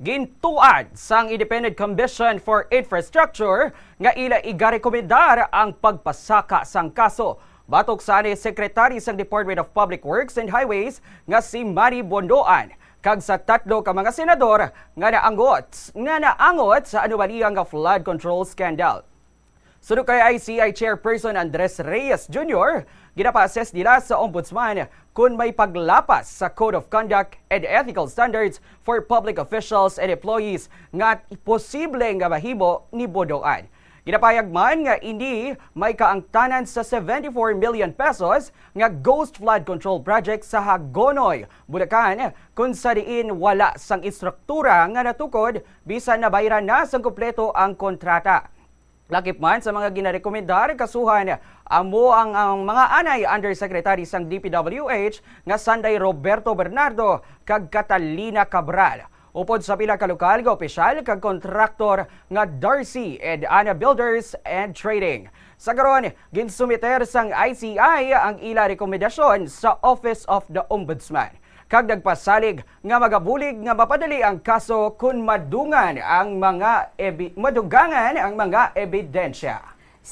Gintuad sang Independent Commission for Infrastructure nga ila igarekomendar ang pagpasaka sang kaso. Batok sa ni Secretary sang Department of Public Works and Highways nga si Manny Bondoan kag sa tatlo ka mga senador nga naangot sa anomaliyang flood control scandal. Sunod kay ICI Chairperson Andres Reyes Jr., ginapa-assess nila sa Ombudsman kung may paglapas sa Code of Conduct and Ethical Standards for Public Officials and Employees nga posible nga mahimo ni Bondoan. Ginapayag man nga hindi may kaangtanan sa 74 million pesos nga ghost flood control project sa Hagonoy, Bulacan, kung sa diin wala sang istruktura nga natukod bisan nabayaran na sang kumpleto ang kontrata. Lakip man sa mga ginarekomendar kasuhan amo ang mga anay Undersecretary sang DPWH nga Sanday Roberto Bernardo kag Catalina Cabral. Upod sa pila ka lokal nga opisyal kag kontraktor nga Darcy and Ana Builders and Trading. Sa karon, ginsumiter sang ICI ang ila rekomendasyon sa Office of the Ombudsman. Kag nagpasalig nga magabulig nga mapadali ang kaso kung madugangan ang mga ebidensya.